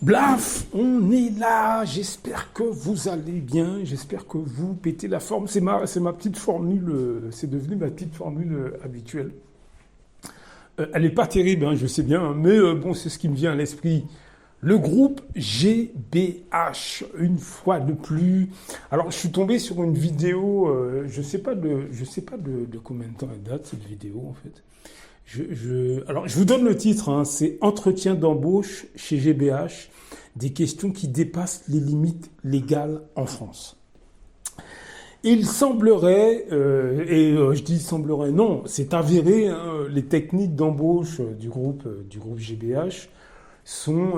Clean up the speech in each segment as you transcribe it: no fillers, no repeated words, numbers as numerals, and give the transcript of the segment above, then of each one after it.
Blaf, on est là. J'espère que vous allez bien. J'espère que vous pétez la forme. C'est ma petite formule. C'est devenu ma petite formule habituelle. Elle n'est pas terrible, hein, je sais bien, hein, mais bon, c'est ce qui me vient à l'esprit. Le groupe GBH, une fois de plus. Alors, je suis tombé sur une vidéo. Je sais pas de combien de temps elle date cette vidéo en fait. Alors, je vous donne le titre, hein, c'est Entretien d'embauche chez GBH, des questions qui dépassent les limites légales en France. Il semblerait, je dis semblerait, non, c'est avéré, hein, les techniques d'embauche du groupe GBH sont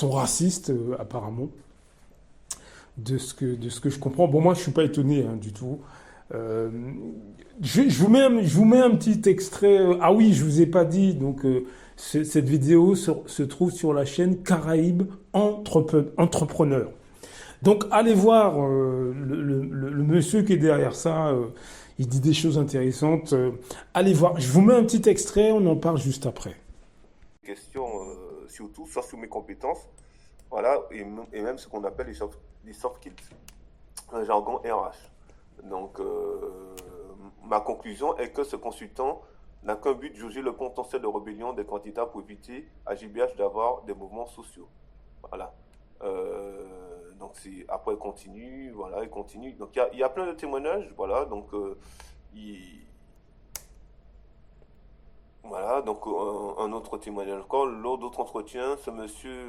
racistes, apparemment, de ce que je comprends. Bon, moi, je ne suis pas étonné hein, du tout. Euh, je vous mets un petit extrait. Ah oui, je vous ai pas dit. Donc, cette vidéo se trouve sur la chaîne Caraïbes Entrepreneur. Donc, allez voir le monsieur qui est derrière ça. Il dit des choses intéressantes. Allez voir. Je vous mets un petit extrait. On en parle juste après. Questions, surtout, soit sur mes compétences, voilà, et même ce qu'on appelle les soft skills, un jargon RH. Donc, ma conclusion est que ce consultant n'a qu'un but, juger le potentiel de rébellion des candidats pour éviter à JBH d'avoir des mouvements sociaux. Voilà. Donc, après, il continue, voilà, il continue. Donc, il y a plein de témoignages, voilà, donc, voilà, donc un autre témoignage encore. Lors d'autres entretiens, ce monsieur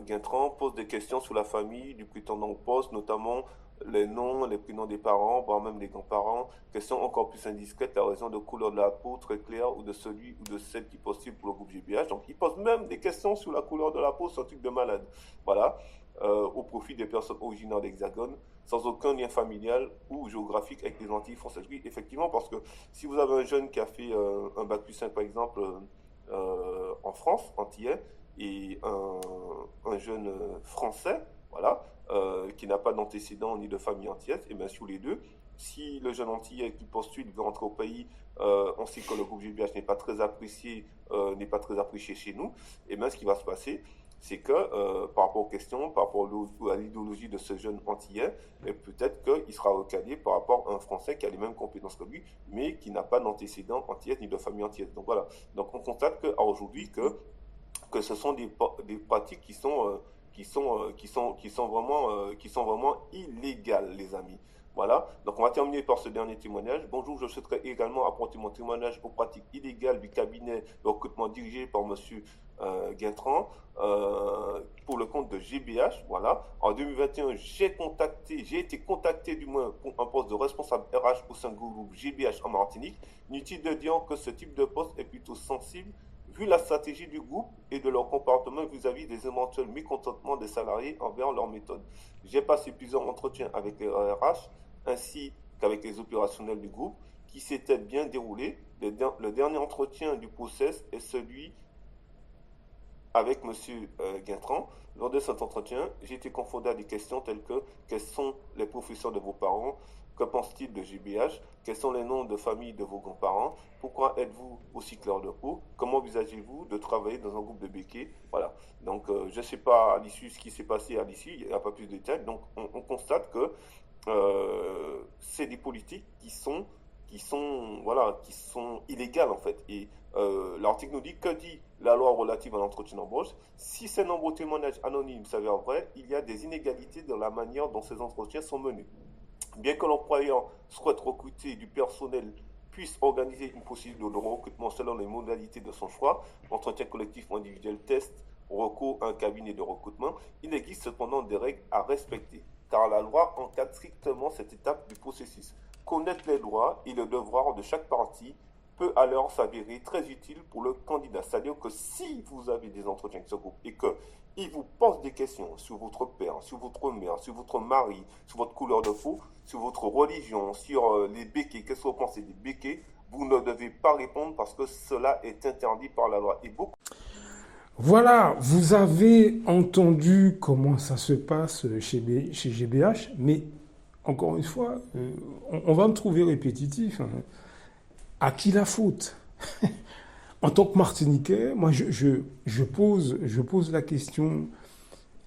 Guintran pose des questions sur la famille du prétendant au poste, notamment les noms, les prénoms des parents, voire même des grands-parents. Questions encore plus indiscrètes, la raison de couleur de la peau très claire ou de celui ou de celle qui postule pour le groupe GBH. Donc il pose même des questions sur la couleur de la peau, c'est un truc de malade. Voilà, au profit des personnes originaires d'Hexagone, sans aucun lien familial ou géographique avec les Antilles françaises. Oui, effectivement, parce que si vous avez un jeune qui a fait un bac plus 5 par exemple en France, antillais, et un jeune français, voilà, qui n'a pas d'antécédents ni de famille antillaise, et bien sur les deux, si le jeune antillais qui postule veut rentrer au pays, on sait que le groupe GBH n'est pas très apprécié chez nous, et bien ce qui va se passer, c'est que par rapport aux questions, par rapport à l'idéologie de ce jeune antillais, peut-être qu'il sera recalé par rapport à un Français qui a les mêmes compétences que lui, mais qui n'a pas d'antécédents antillais ni de famille antillaise. Donc voilà. Donc on constate qu'aujourd'hui que ce sont des pratiques qui sont vraiment illégales, les amis. Voilà, donc on va terminer par ce dernier témoignage. Bonjour, je souhaiterais également apporter mon témoignage aux pratiques illégales du cabinet de recrutement dirigé par monsieur Guintran pour le compte de GBH. Voilà, en 2021, j'ai été contacté du moins pour un poste de responsable RH au sein du groupe GBH en Martinique. Inutile de dire que ce type de poste est plutôt sensible vu la stratégie du groupe et de leur comportement vis-à-vis des éventuels mécontentements des salariés envers leurs méthodes. J'ai passé plusieurs entretiens avec les RH ainsi qu'avec les opérationnels du groupe qui s'étaient bien déroulés. Le dernier entretien du process est celui avec M. Guintran. Lors de cet entretien, j'ai été confronté à des questions telles que quels sont les professeurs de vos parents, que pense-t-il de GBH, quels sont les noms de famille de vos grands-parents, pourquoi êtes-vous aussi clair de peau, comment envisagez-vous de travailler dans un groupe de béquets. Voilà. Donc je ne sais pas à l'issue ce qui s'est passé à l'issue, il n'y a pas plus de détails. Donc on constate que c'est des politiques voilà, qui sont illégales en fait. Et l'article nous dit que dit la loi relative à l'entretien d'embauche. Si ces nombreux témoignages anonymes s'avèrent vrais, il y a des inégalités dans la manière dont ces entretiens sont menés. Bien que l'employeur souhaite recruter du personnel puisse organiser une procédure de recrutement selon les modalités de son choix, entretien collectif ou individuel, test, recours à un cabinet de recrutement, il existe cependant des règles à respecter, car la loi encadre strictement cette étape du processus. Connaître les droits et les devoirs de chaque partie peut alors s'avérer très utile pour le candidat. C'est-à-dire que si vous avez des entretiens avec ce groupe et qu'il vous pose des questions sur votre père, sur votre mère, sur votre mari, sur votre couleur de peau, sur votre religion, sur les béquets, qu'est-ce que vous pensez des béquets, vous ne devez pas répondre parce que cela est interdit par la loi. Et beaucoup... Voilà, vous avez entendu comment ça se passe chez GBH, mais encore une fois, on va me trouver répétitif, hein. À qui la faute? en tant que Martiniquais, moi, je pose la question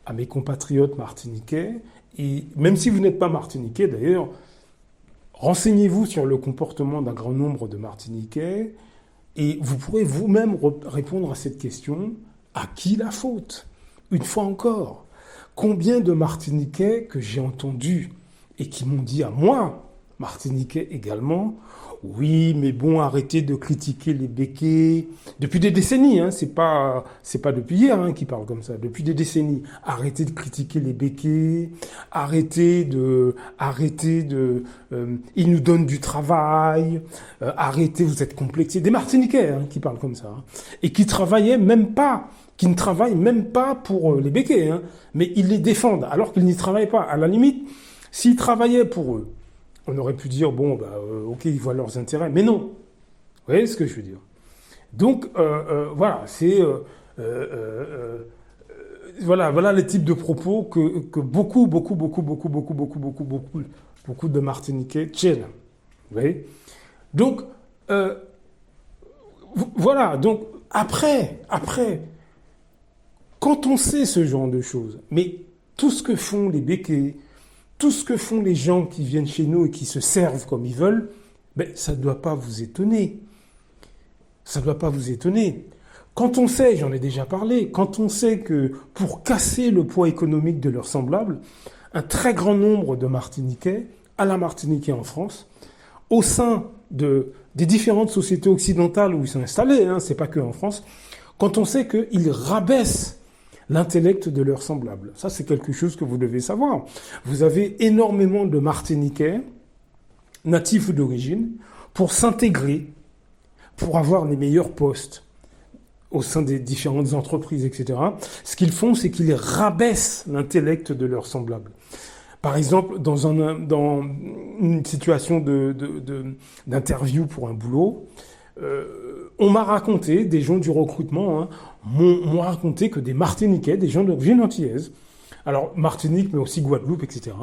à mes compatriotes martiniquais, et même si vous n'êtes pas martiniquais d'ailleurs, renseignez-vous sur le comportement d'un grand nombre de Martiniquais, et vous pourrez vous-même répondre à cette question, à qui la faute? Une fois encore, combien de Martiniquais que j'ai entendus et qui m'ont dit à moi, Martiniquais également, oui, mais bon, arrêtez de critiquer les béquets. Depuis des décennies, hein, c'est pas depuis hier hein, qu'ils parlent comme ça. Depuis des décennies, arrêtez de critiquer les béquets, ils nous donnent du travail, arrêtez, vous êtes complexés. Des Martiniquais hein, qui parlent comme ça, hein, et qui ne travaillent même pas pour les béquets, hein, mais ils les défendent alors qu'ils n'y travaillent pas. À la limite, s'ils travaillaient pour eux, on aurait pu dire, bon, ok, ils voient leurs intérêts, mais non. Vous voyez ce que je veux dire? Donc, voilà, c'est... voilà les types de propos que beaucoup de Martiniquais tiennent. Vous voyez? Donc, voilà, donc, après, quand on sait ce genre de choses, mais tout ce que font les béquets, tout ce que font les gens qui viennent chez nous et qui se servent comme ils veulent, ben, ça ne doit pas vous étonner. Ça ne doit pas vous étonner. Quand on sait, j'en ai déjà parlé, quand on sait que pour casser le poids économique de leurs semblables, un très grand nombre de Martiniquais, à la Martinique et en France, au sein des différentes sociétés occidentales où ils sont installés, hein, c'est pas que en France, quand on sait qu'ils rabaissent l'intellect de leurs semblables. Ça, c'est quelque chose que vous devez savoir. Vous avez énormément de Martiniquais, natifs ou d'origine, pour s'intégrer, pour avoir les meilleurs postes au sein des différentes entreprises, etc. Ce qu'ils font, c'est qu'ils rabaissent l'intellect de leurs semblables. Par exemple, dans une situation d'interview pour un boulot, on m'a raconté, des gens du recrutement, hein, m'ont raconté que des Martiniquais, des gens d'origine antillaise, alors Martinique, mais aussi Guadeloupe, etc.,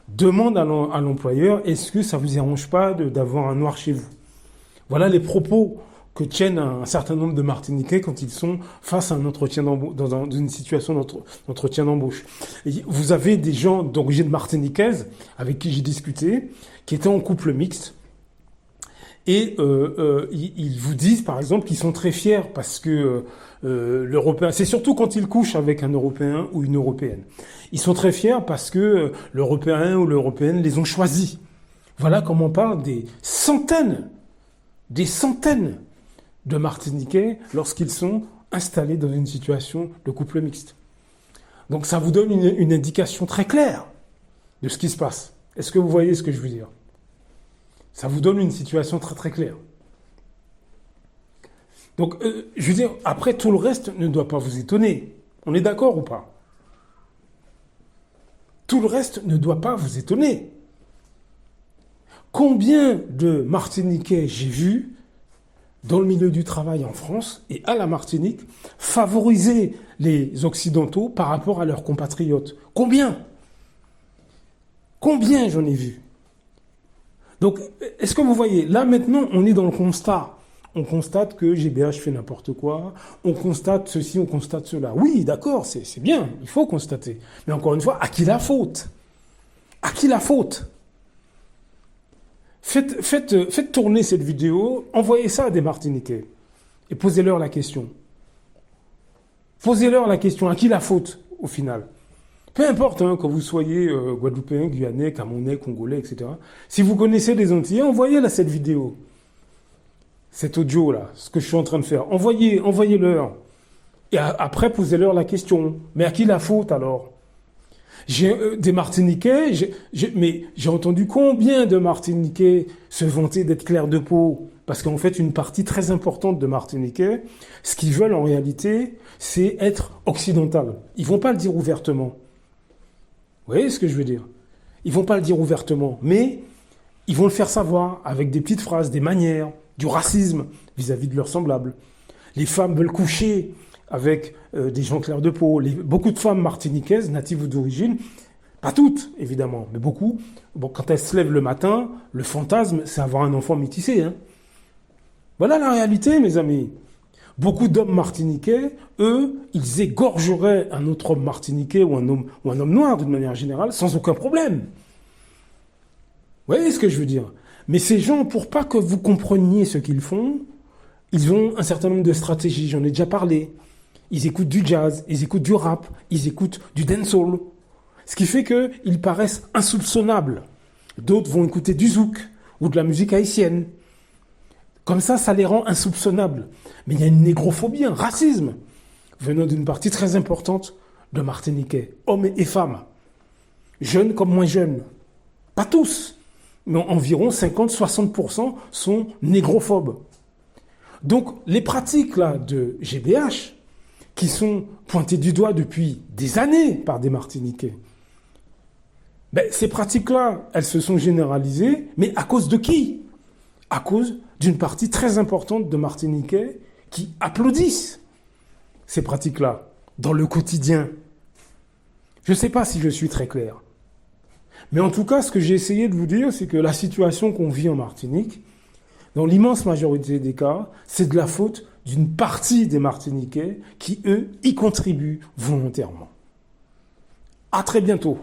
demandent à l'employeur, est-ce que ça vous dérange pas d'avoir un noir chez vous? Voilà les propos que tiennent un certain nombre de Martiniquais quand ils sont face à un entretien d'embauche, dans une situation d'entretien d'embauche. Et vous avez des gens d'origine martiniquaise avec qui j'ai discuté, qui étaient en couple mixte, et ils vous disent, par exemple, qu'ils sont très fiers parce que l'Européen, c'est surtout quand ils couchent avec un Européen ou une Européenne. Ils sont très fiers parce que l'Européen ou l'Européenne les ont choisis. Voilà comment on parle des centaines de Martiniquais lorsqu'ils sont installés dans une situation de couple mixte. Donc ça vous donne une indication très claire de ce qui se passe. Est-ce que vous voyez ce que je veux dire? Ça vous donne une situation très très claire. Donc, je veux dire, après, tout le reste ne doit pas vous étonner. On est d'accord ou pas? Tout le reste ne doit pas vous étonner. Combien de Martiniquais j'ai vu dans le milieu du travail en France et à la Martinique favoriser les Occidentaux par rapport à leurs compatriotes? Combien j'en ai vu? Donc, est-ce que vous voyez, là maintenant, on est dans le constat. On constate que GBH fait n'importe quoi, on constate ceci, on constate cela. Oui, d'accord, c'est bien, il faut constater. Mais encore une fois, à qui la faute? À qui la faute? Faites tourner cette vidéo, envoyez ça à des Martiniquais et posez-leur la question. Posez-leur la question, à qui la faute au final? Peu importe, hein, que vous soyez Guadeloupéen, Guyanais, Camerounais, Congolais, etc. Si vous connaissez des Antillais, envoyez-la cette vidéo. Cet audio-là, ce que je suis en train de faire. Envoyez-leur. Et après, posez-leur la question. Mais à qui la faute alors? J'ai des Martiniquais, mais j'ai entendu combien de Martiniquais se vanter d'être clairs de peau? Parce qu'en fait, une partie très importante de Martiniquais, ce qu'ils veulent en réalité, c'est être occidental. Ils vont pas le dire ouvertement. Vous voyez ce que je veux dire? Ils vont pas le dire ouvertement, mais ils vont le faire savoir avec des petites phrases, des manières, du racisme vis-à-vis de leurs semblables. Les femmes veulent coucher avec des gens clairs de peau. Beaucoup de femmes martiniquaises, natives ou d'origine, pas toutes évidemment, mais beaucoup, bon, quand elles se lèvent le matin, le fantasme, c'est avoir un enfant métissé. Hein. Voilà la réalité, mes amis. Beaucoup d'hommes martiniquais, eux, ils égorgeraient un autre homme martiniquais ou un homme noir d'une manière générale sans aucun problème. Vous voyez ce que je veux dire? Mais ces gens, pour pas que vous compreniez ce qu'ils font, ils ont un certain nombre de stratégies, j'en ai déjà parlé. Ils écoutent du jazz, ils écoutent du rap, ils écoutent du dancehall. Ce qui fait qu'ils paraissent insoupçonnables. D'autres vont écouter du zouk ou de la musique haïtienne. Comme ça les rend insoupçonnables. Mais il y a une négrophobie, un racisme, venant d'une partie très importante de Martiniquais, hommes et femmes, jeunes comme moins jeunes. Pas tous, mais environ 50-60% sont négrophobes. Donc les pratiques là, de GBH, qui sont pointées du doigt depuis des années par des Martiniquais, ces pratiques-là, elles se sont généralisées, mais à cause de qui? À cause d'une partie très importante de Martiniquais qui applaudissent ces pratiques-là dans le quotidien. Je ne sais pas si je suis très clair. Mais en tout cas, ce que j'ai essayé de vous dire, c'est que la situation qu'on vit en Martinique, dans l'immense majorité des cas, c'est de la faute d'une partie des Martiniquais qui, eux, y contribuent volontairement. À très bientôt.